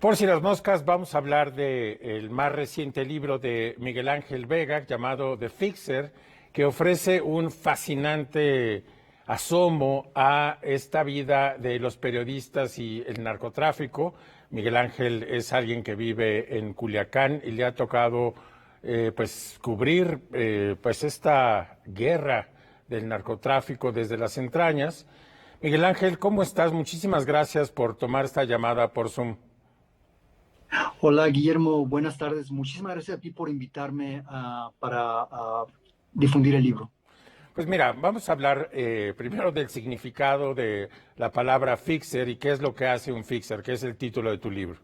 Por si las moscas, vamos a hablar del más reciente libro de Miguel Ángel Vega llamado The Fixer, que ofrece un fascinante asomo a esta vida de los periodistas y el narcotráfico. Miguel Ángel es alguien que vive en Culiacán y le ha tocado cubrir pues esta guerra del narcotráfico desde las entrañas. Miguel Ángel, ¿cómo estás? Muchísimas gracias por tomar esta llamada por Zoom. Hola Guillermo, buenas tardes. Muchísimas gracias a ti por invitarme para difundir el libro. Pues mira, vamos a hablar primero del significado de la palabra fixer y qué es lo que hace un fixer, que es el título de tu libro.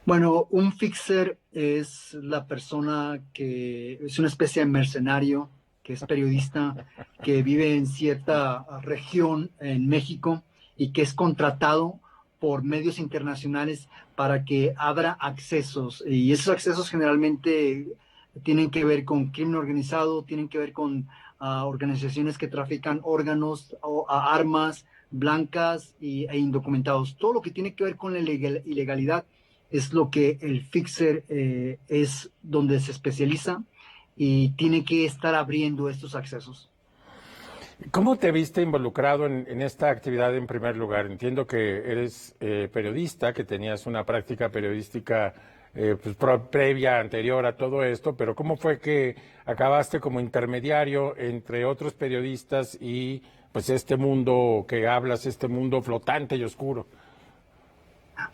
Bueno, un fixer es la persona que es una especie de mercenario, que es periodista, que vive en cierta región en México y que es contratado por medios internacionales para que abra accesos. Y esos accesos generalmente tienen que ver con crimen organizado, tienen que ver con organizaciones que trafican órganos o armas blancas e indocumentados. Todo lo que tiene que ver con la ilegalidad es lo que el fixer es donde se especializa y tiene que estar abriendo estos accesos. ¿Cómo te viste involucrado en esta actividad en primer lugar? Entiendo que eres periodista, que tenías una práctica periodística previa, anterior a todo esto, pero ¿cómo fue que acabaste como intermediario entre otros periodistas y pues este mundo que hablas, este mundo flotante y oscuro?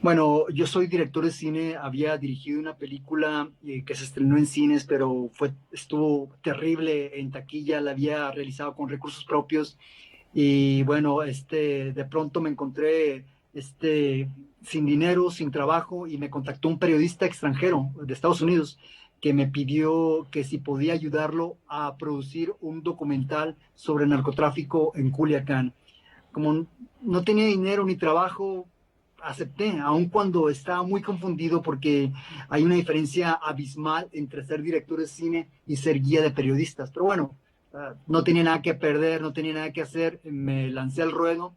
Bueno, yo soy director de cine, había dirigido una película que se estrenó en cines, pero estuvo terrible en taquilla, la había realizado con recursos propios y bueno, de pronto me encontré sin dinero, sin trabajo y me contactó un periodista extranjero de Estados Unidos que me pidió que si podía ayudarlo a producir un documental sobre narcotráfico en Culiacán. Como no tenía dinero ni trabajo, acepté, aun cuando estaba muy confundido porque hay una diferencia abismal entre ser director de cine y ser guía de periodistas. Pero bueno, no tenía nada que perder, no tenía nada que hacer, me lancé al ruedo,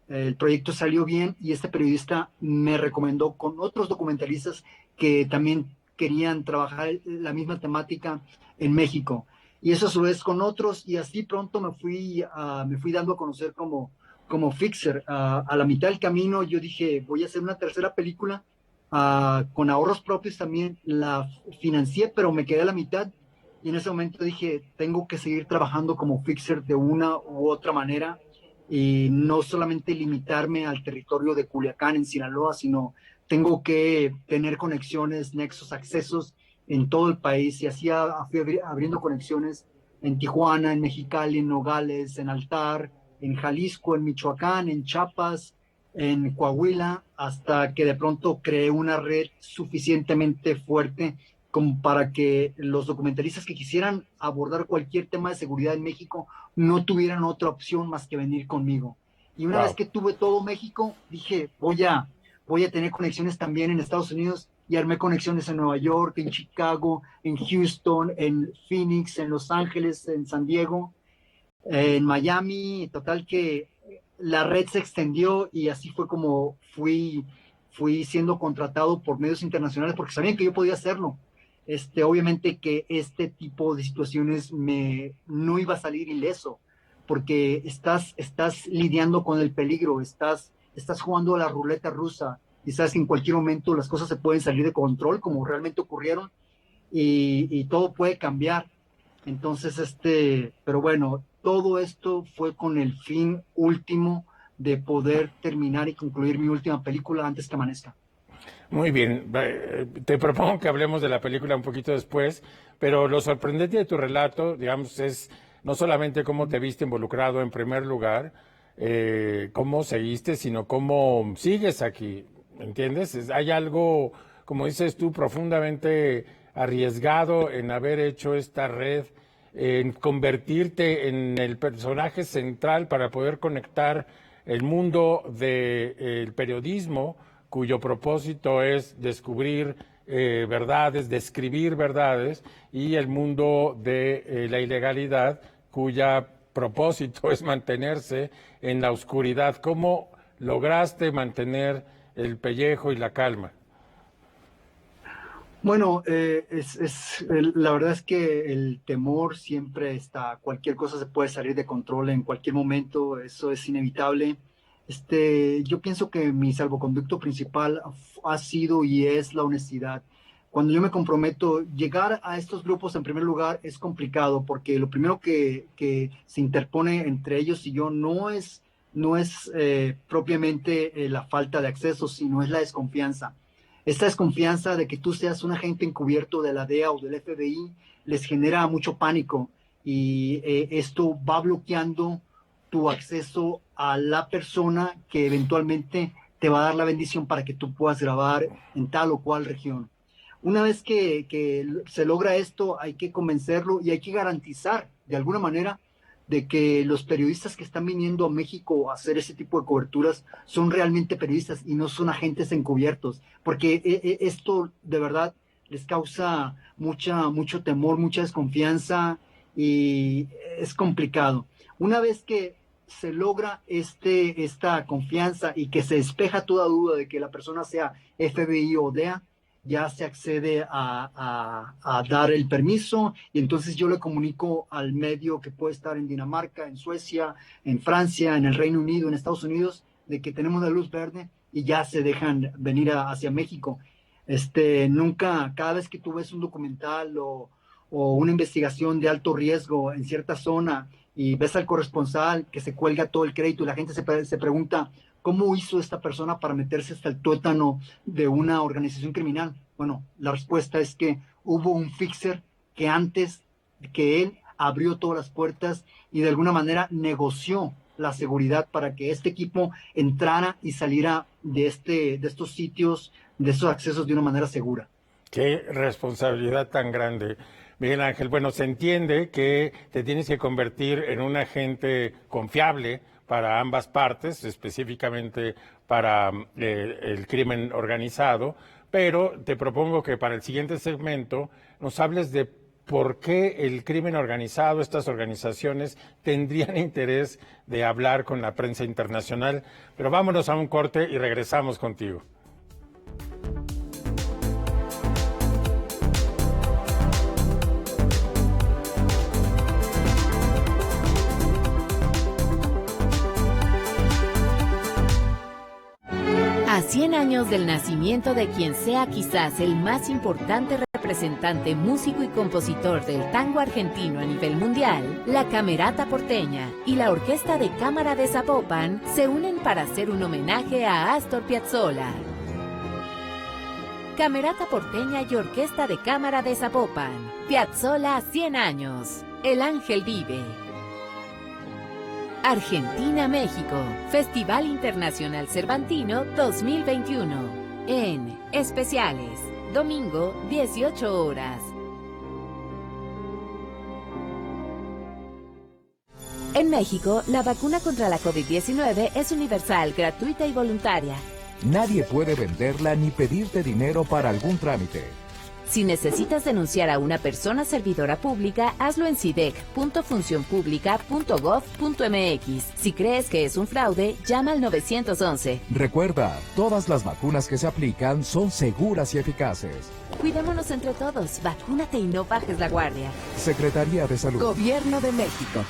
el proyecto salió bien y este periodista me recomendó con otros documentalistas que también querían trabajar la misma temática en México. Y eso a su vez con otros y así pronto me fui dando a conocer como fixer. A la mitad del camino yo dije, voy a hacer una tercera película con ahorros propios también, la financié, pero me quedé a la mitad y en ese momento dije, tengo que seguir trabajando como fixer de una u otra manera y no solamente limitarme al territorio de Culiacán en Sinaloa, sino tengo que tener conexiones, nexos, accesos en todo el país y así fui abriendo conexiones en Tijuana, en Mexicali, en Nogales, en Altar, en Jalisco, en Michoacán, en Chiapas, en Coahuila, hasta que de pronto creé una red suficientemente fuerte como para que los documentalistas que quisieran abordar cualquier tema de seguridad en México no tuvieran otra opción más que venir conmigo. Y una vez Wow. que tuve todo México, dije, voy a tener conexiones también en Estados Unidos y armé conexiones en Nueva York, en Chicago, en Houston, en Phoenix, en Los Ángeles, en San Diego, en Miami, total que la red se extendió y así fue como fui siendo contratado por medios internacionales porque sabían que yo podía hacerlo. Obviamente que este tipo de situaciones no iba a salir ileso, porque estás lidiando con el peligro, estás jugando a la ruleta rusa y sabes que en cualquier momento las cosas se pueden salir de control, como realmente ocurrieron, y todo puede cambiar. Entonces, pero bueno, todo esto fue con el fin último de poder terminar y concluir mi última película antes que amanezca. Muy bien, te propongo que hablemos de la película un poquito después, pero lo sorprendente de tu relato, digamos, es no solamente cómo te viste involucrado en primer lugar, cómo seguiste, sino cómo sigues aquí, ¿entiendes? Hay algo, como dices tú, profundamente arriesgado en haber hecho esta red, en convertirte en el personaje central para poder conectar el mundo del periodismo, cuyo propósito es descubrir verdades, describir verdades, y el mundo de la ilegalidad, cuya propósito es mantenerse en la oscuridad. ¿Cómo lograste mantener el pellejo y la calma. Bueno, la verdad es que el temor siempre está, cualquier cosa se puede salir de control en cualquier momento, eso es inevitable. Yo pienso que mi salvoconducto principal ha sido y es la honestidad. Cuando yo me comprometo, llegar a estos grupos en primer lugar es complicado porque lo primero que se interpone entre ellos y yo no es propiamente la falta de acceso, sino es la desconfianza. Esta desconfianza de que tú seas un agente encubierto de la DEA o del FBI les genera mucho pánico y esto va bloqueando tu acceso a la persona que eventualmente te va a dar la bendición para que tú puedas grabar en tal o cual región. Una vez que se logra esto, hay que convencerlo y hay que garantizar de alguna manera de que los periodistas que están viniendo a México a hacer ese tipo de coberturas son realmente periodistas y no son agentes encubiertos, porque esto de verdad les causa mucho temor, mucha desconfianza y es complicado. Una vez que se logra esta confianza y que se despeja toda duda de que la persona sea FBI o DEA, ya se accede a dar el permiso y entonces yo le comunico al medio que puede estar en Dinamarca, en Suecia, en Francia, en el Reino Unido, en Estados Unidos, de que tenemos la luz verde y ya se dejan venir hacia México. Nunca, cada vez que tú ves un documental o una investigación de alto riesgo en cierta zona y ves al corresponsal que se cuelga todo el crédito y la gente se pregunta, ¿cómo hizo esta persona para meterse hasta el tuétano de una organización criminal? Bueno, la respuesta es que hubo un fixer que antes que él abrió todas las puertas y de alguna manera negoció la seguridad para que este equipo entrara y saliera de estos sitios, de estos accesos de una manera segura. Qué responsabilidad tan grande, Miguel Ángel. Bueno, se entiende que te tienes que convertir en un agente confiable para ambas partes, específicamente para el crimen organizado, pero te propongo que para el siguiente segmento nos hables de por qué el crimen organizado, estas organizaciones, tendrían interés de hablar con la prensa internacional. Pero vámonos a un corte y regresamos contigo. A 100 años del nacimiento de quien sea quizás el más importante representante, músico y compositor del tango argentino a nivel mundial, la Camerata Porteña y la Orquesta de Cámara de Zapopan se unen para hacer un homenaje a Astor Piazzolla. Camerata Porteña y Orquesta de Cámara de Zapopan. Piazzolla 100 años. El ángel vive. Argentina-México, Festival Internacional Cervantino 2021. En Especiales, domingo, 18 horas. En México, la vacuna contra la COVID-19 es universal, gratuita y voluntaria. Nadie puede venderla ni pedirte dinero para algún trámite. Si necesitas denunciar a una persona servidora pública, hazlo en sidec.funcionpublica.gov.mx. Si crees que es un fraude, llama al 911. Recuerda, todas las vacunas que se aplican son seguras y eficaces. Cuidémonos entre todos, vacúnate y no bajes la guardia. Secretaría de Salud. Gobierno de México.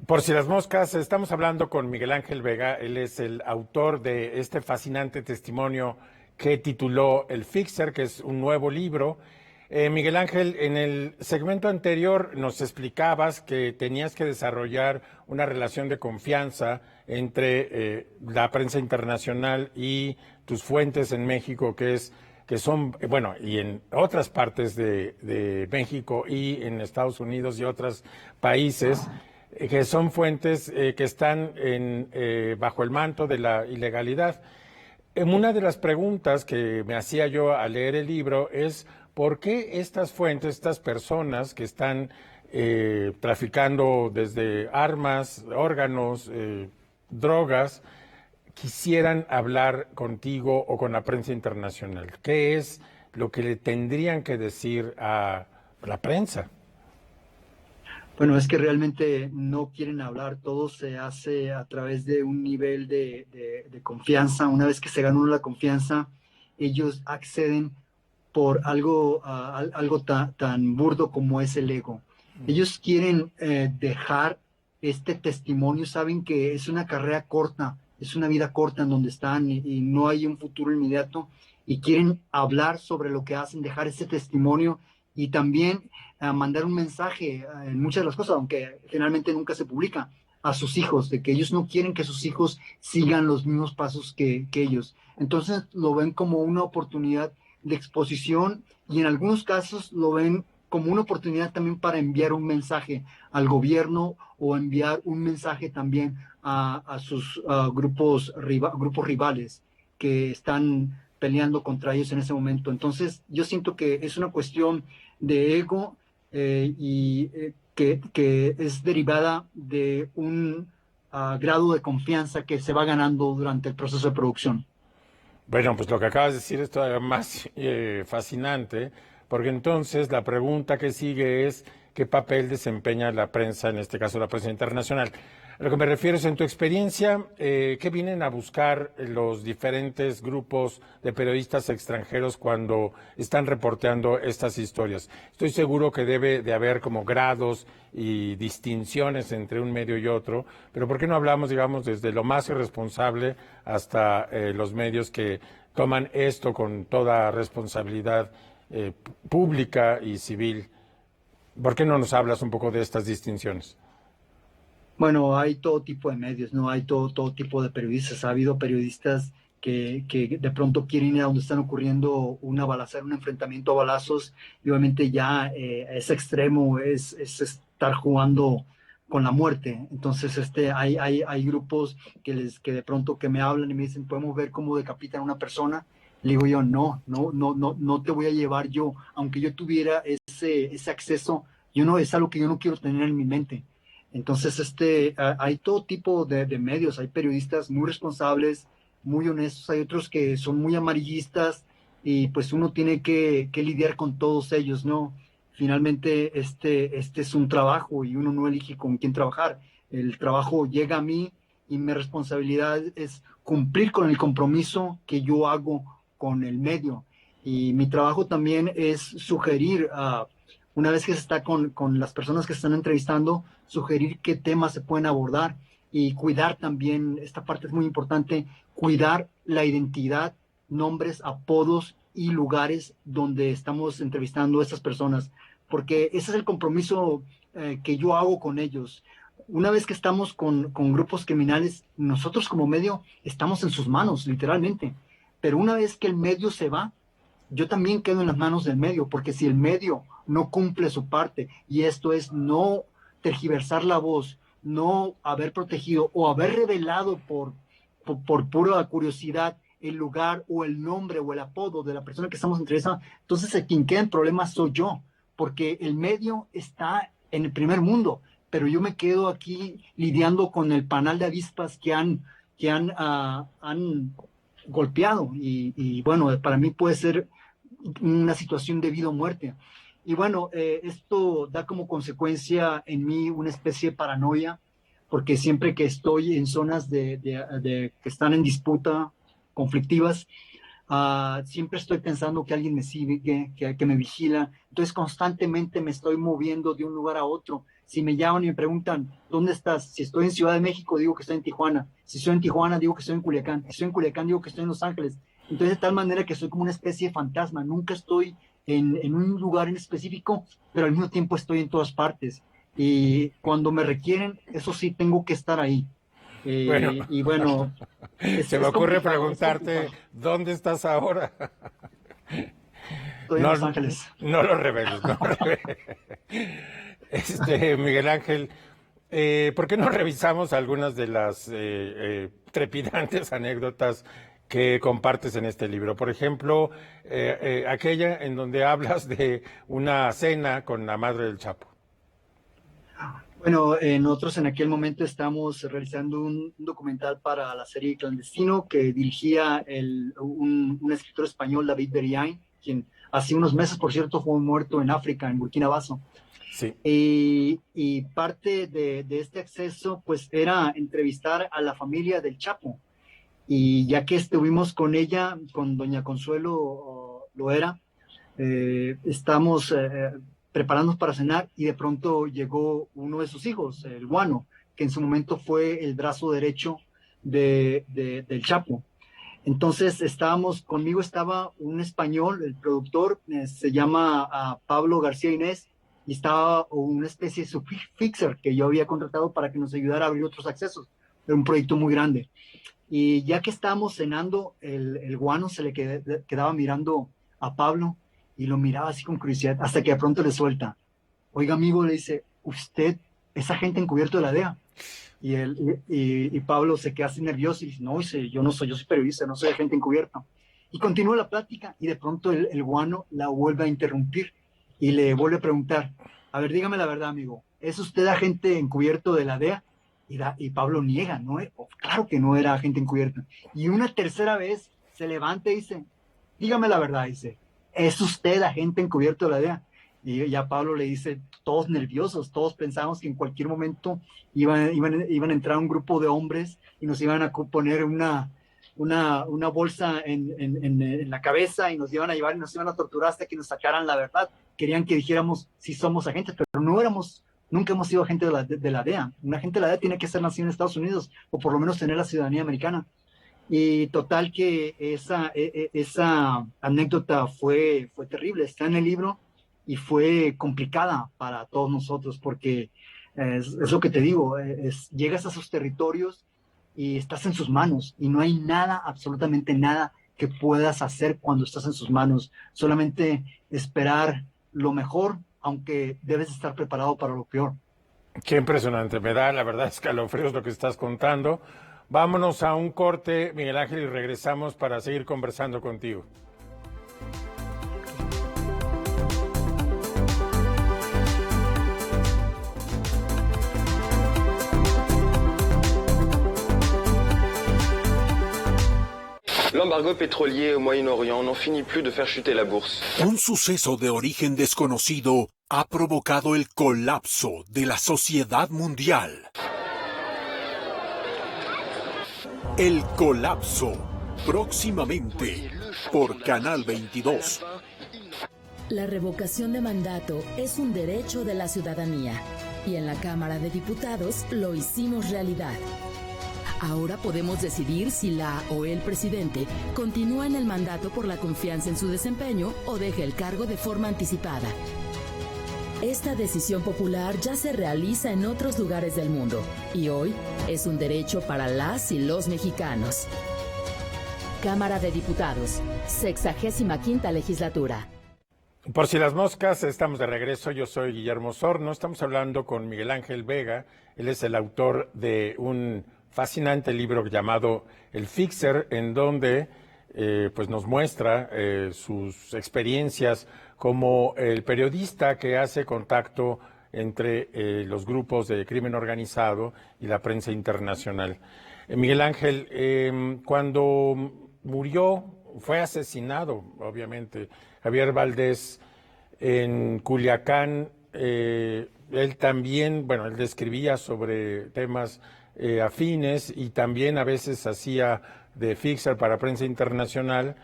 Por si las moscas, estamos hablando con Miguel Ángel Vega. Él es el autor de este fascinante testimonio que tituló El Fixer, que es un nuevo libro. Miguel Ángel, en el segmento anterior nos explicabas que tenías que desarrollar una relación de confianza entre la prensa internacional y tus fuentes en México, que son, bueno, y en otras partes de México y en Estados Unidos y otros países, que son fuentes que están bajo el manto de la ilegalidad. Una de las preguntas que me hacía yo al leer el libro es ¿por qué estas fuentes, estas personas que están traficando desde armas, órganos, drogas, quisieran hablar contigo o con la prensa internacional? ¿Qué es lo que le tendrían que decir a la prensa? Bueno, es que realmente no quieren hablar, todo se hace a través de un nivel de confianza. Una vez que se gana uno la confianza, ellos acceden por algo, algo tan burdo como es el ego. Ellos quieren dejar este testimonio, saben que es una carrera corta, es una vida corta en donde están y no hay un futuro inmediato y quieren hablar sobre lo que hacen, dejar ese testimonio y también mandar un mensaje en muchas de las cosas, aunque generalmente nunca se publica, a sus hijos, de que ellos no quieren que sus hijos sigan los mismos pasos que ellos. Entonces lo ven como una oportunidad de exposición y en algunos casos lo ven como una oportunidad también para enviar un mensaje al gobierno o enviar un mensaje también a sus grupos rivales que están peleando contra ellos en ese momento. Entonces yo siento que es una cuestión de ego que es derivada de un grado de confianza que se va ganando durante el proceso de producción. Bueno, pues lo que acabas de decir es todavía más fascinante, porque entonces la pregunta que sigue es qué papel desempeña la prensa, en este caso la prensa internacional. A lo que me refiero es, en tu experiencia, ¿qué vienen a buscar los diferentes grupos de periodistas extranjeros cuando están reporteando estas historias? Estoy seguro que debe de haber como grados y distinciones entre un medio y otro, pero ¿por qué no hablamos, digamos, desde lo más irresponsable hasta los medios que toman esto con toda responsabilidad pública y civil? ¿Por qué no nos hablas un poco de estas distinciones? Bueno, hay todo tipo de medios, ¿no? Hay todo tipo de periodistas. Ha habido periodistas que de pronto quieren ir a donde están ocurriendo una balacera, un enfrentamiento a balazos, y obviamente ya ese extremo es estar jugando con la muerte. Entonces, hay grupos que de pronto que me hablan y me dicen, podemos ver cómo decapitan a una persona. Le digo yo, no te voy a llevar yo, aunque yo tuviera ese acceso, yo no, es algo que yo no quiero tener en mi mente. Entonces, hay todo tipo de medios, hay periodistas muy responsables, muy honestos, hay otros que son muy amarillistas y pues uno tiene que lidiar con todos ellos, ¿no? Finalmente, este es un trabajo y uno no elige con quién trabajar. El trabajo llega a mí y mi responsabilidad es cumplir con el compromiso que yo hago con el medio. Y mi trabajo también es sugerir una vez que se está con las personas que se están entrevistando, sugerir qué temas se pueden abordar y cuidar también, esta parte es muy importante, cuidar la identidad, nombres, apodos y lugares donde estamos entrevistando a estas personas, porque ese es el compromiso que yo hago con ellos. Una vez que estamos con grupos criminales, nosotros como medio estamos en sus manos, literalmente, pero una vez que el medio se va, yo también quedo en las manos del medio, porque si el medio no cumple su parte, y esto es no tergiversar la voz, no haber protegido o haber revelado por pura curiosidad el lugar o el nombre o el apodo de la persona que estamos entrevistando, entonces el quien queda en problemas soy yo, porque el medio está en el primer mundo, pero yo me quedo aquí lidiando con el panal de avispas han golpeado y bueno, para mí puede ser una situación de vida o muerte. Y bueno, esto da como consecuencia en mí una especie de paranoia, porque siempre que estoy en zonas que están en disputa, conflictivas, siempre estoy pensando que alguien me sigue, que me vigila. Entonces constantemente me estoy moviendo de un lugar a otro. Si me llaman y me preguntan, ¿dónde estás? Si estoy en Ciudad de México, digo que estoy en Tijuana. Si estoy en Tijuana, digo que estoy en Culiacán. Si estoy en Culiacán, digo que estoy en Los Ángeles. Entonces, de tal manera que soy como una especie de fantasma. Nunca estoy en un lugar en específico, pero al mismo tiempo estoy en todas partes. Y cuando me requieren, eso sí, tengo que estar ahí. Bueno, Y bueno, se me ocurre complicado, preguntarte, ¿dónde estás ahora? Estoy en No, Los Ángeles. no lo reveles, no lo reveles. Miguel Ángel, ¿por qué no revisamos algunas de las trepidantes anécdotas que compartes en este libro? Por ejemplo, aquella en donde hablas de una cena con la madre del Chapo. Bueno, nosotros en aquel momento estamos realizando un documental para la serie Clandestino que dirigía un escritor español, David Beriain, quien hace unos meses, por cierto, fue muerto en África, en Burkina Faso. Sí. Y parte de este acceso pues era entrevistar a la familia del Chapo. Y ya que estuvimos con ella, con doña Consuelo Loera, estamos preparándonos para cenar y de pronto llegó uno de sus hijos, el Guano, que en su momento fue el brazo derecho del Chapo. Entonces conmigo estaba un español, el productor, se llama Pablo García Inés, y estaba una especie de fixer que yo había contratado para que nos ayudara a abrir otros accesos. Era un proyecto muy grande. Y ya que estábamos cenando, el Guano se le quedaba mirando a Pablo y lo miraba así con curiosidad, hasta que de pronto le suelta: oiga, amigo, le dice, ¿usted es agente encubierto de la DEA? Y Pablo se queda así nervioso y dice: no, dice, yo no soy, yo soy periodista, no soy agente encubierto. Y continúa la plática y de pronto el Guano la vuelve a interrumpir y le vuelve a preguntar: a ver, dígame la verdad, amigo, ¿es usted agente encubierto de la DEA? Y Pablo niega: no, claro que no era agente encubierto. Y una tercera vez se levanta y dice: dígame la verdad, dice, ¿es usted agente encubierto de la DEA? Y ya Pablo le dice, todos nerviosos, todos pensamos que en cualquier momento iban a entrar un grupo de hombres y nos iban a poner una bolsa en la cabeza y nos iban a llevar y nos iban a torturar hasta que nos sacaran la verdad. Querían que dijéramos si somos agentes, pero nunca hemos sido agentes de la DEA. Un agente de la DEA tiene que ser nacido en Estados Unidos o por lo menos tener la ciudadanía americana. Y total que esa anécdota fue terrible, está en el libro y fue complicada para todos nosotros porque es lo que te digo, llegas a sus territorios y estás en sus manos y no hay nada, absolutamente nada que puedas hacer cuando estás en sus manos, solamente esperar lo mejor, aunque debes estar preparado para lo peor. Qué impresionante, me da la verdad escalofríos lo que estás contando. Vámonos a un corte, Miguel Ángel, y regresamos para seguir conversando contigo. L'embargo pétrolier au Moyen-Orient n'en finit plus de faire chuter la bourse. Un suceso de origen desconocido ha provocado el colapso de la sociedad mundial. El colapso, próximamente, por Canal 22. La revocación de mandato es un derecho de la ciudadanía y en la Cámara de Diputados lo hicimos realidad. Ahora podemos decidir si la o el presidente continúa en el mandato por la confianza en su desempeño o deja el cargo de forma anticipada. Esta decisión popular ya se realiza en otros lugares del mundo y hoy es un derecho para las y los mexicanos. Cámara de Diputados, 65ª legislatura. Por si las moscas, estamos de regreso. Yo soy Guillermo Osorno. Estamos hablando con Miguel Ángel Vega. Él es el autor de un fascinante libro llamado El Fixer, en donde pues nos muestra sus experiencias como el periodista que hace contacto entre los grupos de crimen organizado y la prensa internacional. Miguel Ángel, cuando murió, fue asesinado, obviamente, Javier Valdés en Culiacán, él también, bueno, él describía sobre temas afines y también a veces hacía de fixer para prensa internacional.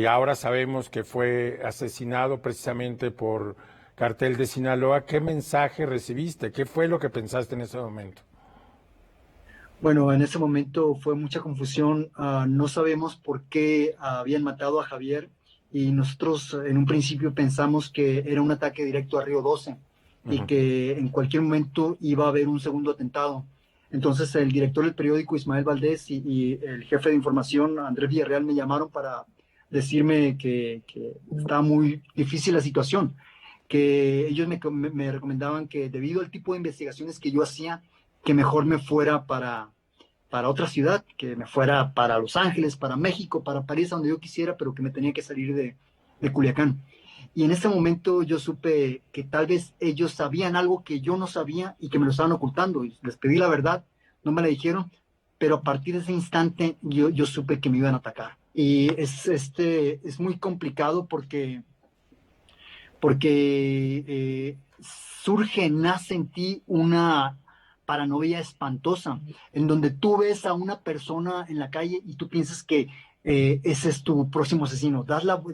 Ahora sabemos que fue asesinado precisamente por Cartel de Sinaloa. ¿Qué mensaje recibiste? ¿Qué fue lo que pensaste en ese momento? Bueno, en ese momento fue mucha confusión. No sabemos por qué habían matado a Javier y nosotros en un principio pensamos que era un ataque directo a Río 12 y que en cualquier momento iba a haber un segundo atentado. Entonces el director del periódico, Ismael Valdés, y el jefe de información, Andrés Villarreal, me llamaron para decirme que estaba muy difícil la situación, que ellos me recomendaban que debido al tipo de investigaciones que yo hacía, que mejor me fuera para otra ciudad, que me fuera para Los Ángeles, para México, para París, donde yo quisiera, pero que me tenía que salir de Culiacán. Y en ese momento yo supe que tal vez ellos sabían algo que yo no sabía y que me lo estaban ocultando. Y les pedí la verdad, no me la dijeron, pero a partir de ese instante yo supe que me iban a atacar. Y es muy complicado porque nace en ti una paranoia espantosa, en donde tú ves a una persona en la calle y tú piensas que ese es tu próximo asesino.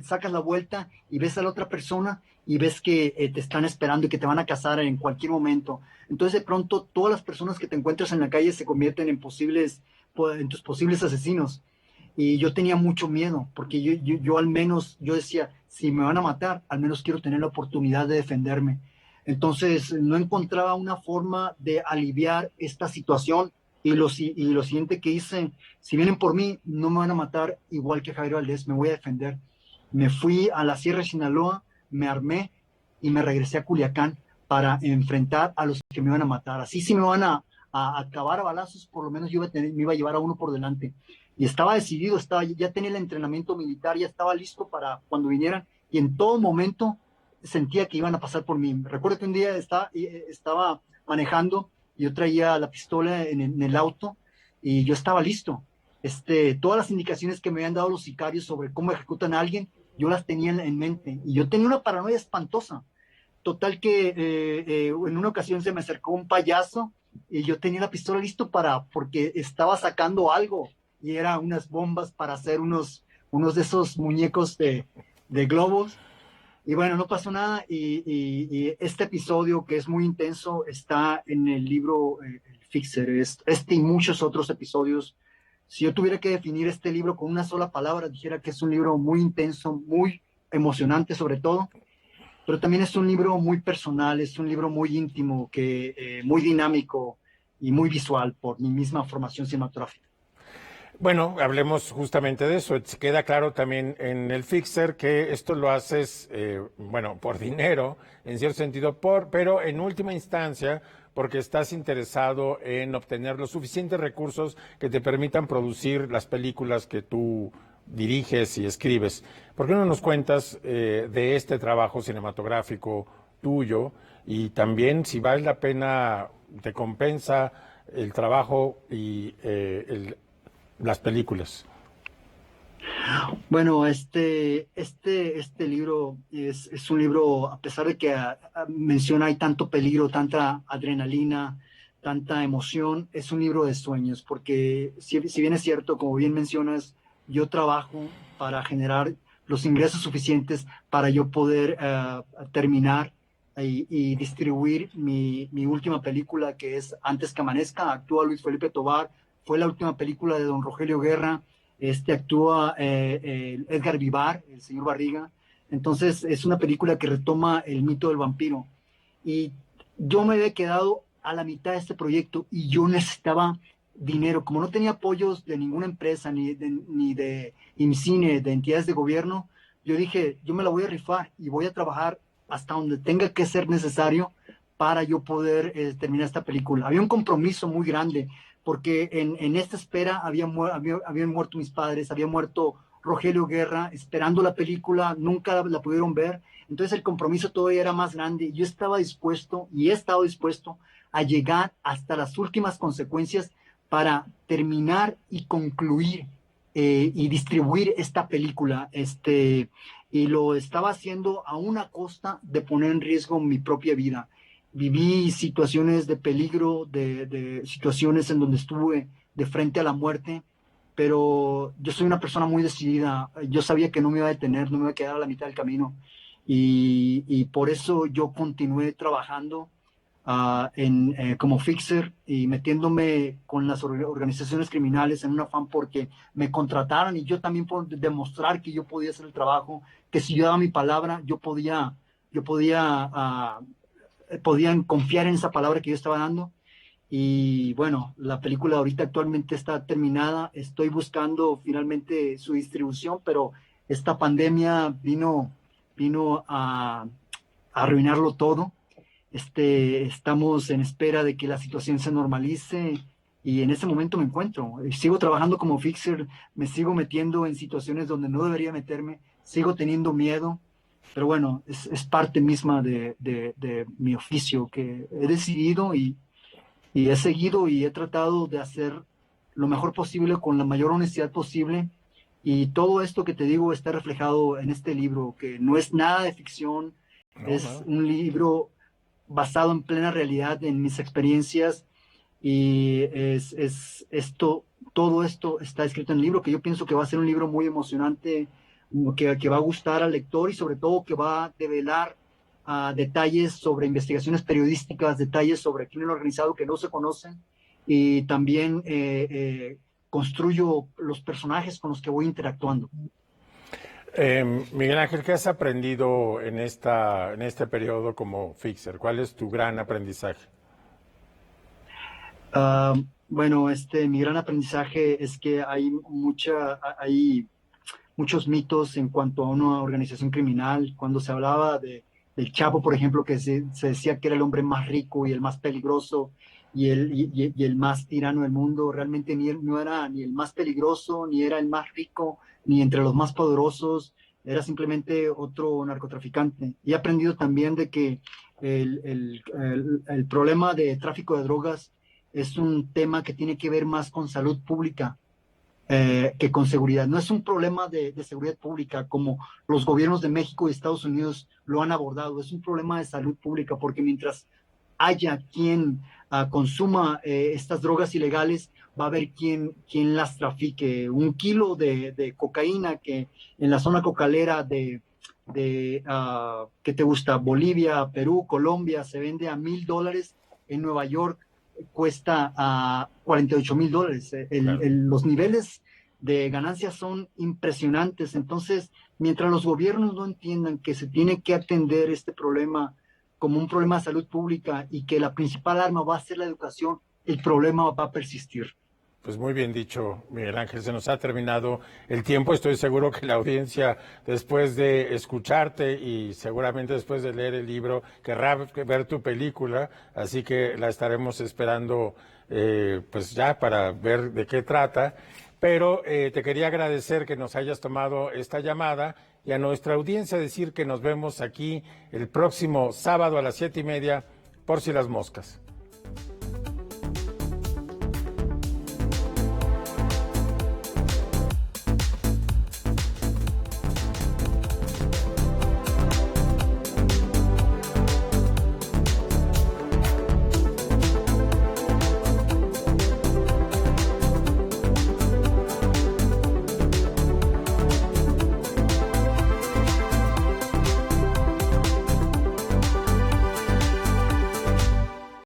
Sacas la vuelta y ves a la otra persona y ves que te están esperando y que te van a cazar en cualquier momento. Entonces de pronto todas las personas que te encuentras en la calle se convierten en tus posibles asesinos. Y yo tenía mucho miedo, porque yo al menos, yo decía, si me van a matar, al menos quiero tener la oportunidad de defenderme. Entonces no encontraba una forma de aliviar esta situación y lo siguiente que hice, si vienen por mí, no me van a matar igual que Javier Valdés, me voy a defender. Me fui a la Sierra de Sinaloa, me armé y me regresé a Culiacán para enfrentar a los que me iban a matar. Así si me van a acabar a balazos, por lo menos me iba a llevar a uno por delante. Y estaba decidido, ya tenía el entrenamiento militar, ya estaba listo para cuando vinieran y en todo momento sentía que iban a pasar por mí. Recuerdo que un día estaba manejando y yo traía la pistola en el auto y yo estaba listo. Todas las indicaciones que me habían dado los sicarios sobre cómo ejecutan a alguien, yo las tenía en mente y yo tenía una paranoia espantosa. Total que en una ocasión se me acercó un payaso y yo tenía la pistola listo porque estaba sacando algo y eran unas bombas para hacer unos de esos muñecos de globos. Y bueno, no pasó nada y este episodio que es muy intenso está en el libro El Fixer, y muchos otros episodios. Si yo tuviera que definir este libro con una sola palabra, dijera que es un libro muy intenso, muy emocionante sobre todo, pero también es un libro muy personal, es un libro muy íntimo, muy dinámico y muy visual por mi misma formación cinematográfica. Bueno, hablemos justamente de eso. Queda claro también en el Fixer que esto lo haces, bueno, por dinero, en cierto sentido, pero en última instancia, porque estás interesado en obtener los suficientes recursos que te permitan producir las películas que tú diriges y escribes. ¿Por qué no nos cuentas de este trabajo cinematográfico tuyo y también si vale la pena, te compensa el trabajo y las películas? Bueno, este libro es un libro, a pesar de que menciona hay tanto peligro, tanta adrenalina, tanta emoción, es un libro de sueños, porque si bien es cierto, como bien mencionas, yo trabajo para generar los ingresos suficientes para yo poder terminar y distribuir mi última película, que es Antes que amanezca. Actúa Luis Felipe Tovar, fue la última película de don Rogelio Guerra. Actúa Edgar Vivar, el señor Barriga. Entonces es una película que retoma el mito del vampiro. Y yo me había quedado a la mitad de este proyecto y yo necesitaba dinero. Como no tenía apoyos de ninguna empresa, ni de IMCINE, de entidades de gobierno, yo dije, yo me la voy a rifar y voy a trabajar hasta donde tenga que ser necesario para yo poder terminar esta película. Había un compromiso muy grande, porque en esta espera habían muerto mis padres, había muerto Rogelio Guerra, esperando la película, nunca la pudieron ver, entonces el compromiso todavía era más grande. Yo estaba dispuesto y he estado dispuesto a llegar hasta las últimas consecuencias para terminar y concluir y distribuir esta película, y lo estaba haciendo a una costa de poner en riesgo mi propia vida. Viví situaciones de peligro, de situaciones en donde estuve de frente a la muerte, pero yo soy una persona muy decidida. Yo sabía que no me iba a detener, no me iba a quedar a la mitad del camino, y por eso yo continué trabajando como fixer y metiéndome con las organizaciones criminales en un afán porque me contrataran, y yo también por demostrar que yo podía hacer el trabajo, que si yo daba mi palabra, podían confiar en esa palabra que yo estaba dando. Y bueno, la película ahorita actualmente está terminada, estoy buscando finalmente su distribución, pero esta pandemia vino a arruinarlo todo. Estamos en espera de que la situación se normalice y en ese momento me encuentro. Sigo trabajando como fixer, me sigo metiendo en situaciones donde no debería meterme, sigo teniendo miedo, pero bueno, es parte misma de mi oficio que he decidido y he seguido y he tratado de hacer lo mejor posible con la mayor honestidad posible. Y todo esto que te digo está reflejado en este libro, que no es nada de ficción, un libro basado en plena realidad, en mis experiencias, y todo esto está escrito en el libro, que yo pienso que va a ser un libro muy emocionante, que va a gustar al lector y sobre todo que va a develar detalles sobre investigaciones periodísticas, detalles sobre crimen organizado que no se conocen, y también construyo los personajes con los que voy interactuando. Miguel Ángel, ¿qué has aprendido en este periodo como fixer? ¿Cuál es tu gran aprendizaje? Bueno, mi gran aprendizaje es que hay muchos mitos en cuanto a una organización criminal. Cuando se hablaba del Chapo, por ejemplo, que se decía que era el hombre más rico y el más peligroso y el más tirano del mundo, realmente no era ni el más peligroso, ni era el más rico, ni entre los más poderosos, era simplemente otro narcotraficante. Y he aprendido también de que el problema de tráfico de drogas es un tema que tiene que ver más con salud pública que con seguridad. No es un problema de seguridad pública como los gobiernos de México y Estados Unidos lo han abordado, es un problema de salud pública, porque mientras haya quien consuma estas drogas ilegales, va a haber quien las trafique. Un kilo de cocaína que en la zona cocalera ¿qué te gusta? Bolivia, Perú, Colombia, se vende a $1,000. En Nueva York cuesta a $48,000. Claro. Los niveles de ganancias son impresionantes. Entonces, mientras los gobiernos no entiendan que se tiene que atender este problema como un problema de salud pública y que la principal arma va a ser la educación, el problema va a persistir. Pues muy bien dicho, Miguel Ángel, se nos ha terminado el tiempo. Estoy seguro que la audiencia, después de escucharte y seguramente después de leer el libro, querrá ver tu película, así que la estaremos esperando pues ya para ver de qué trata. Pero te quería agradecer que nos hayas tomado esta llamada y a nuestra audiencia decir que nos vemos aquí el próximo sábado a las 7:30 por Si las Moscas.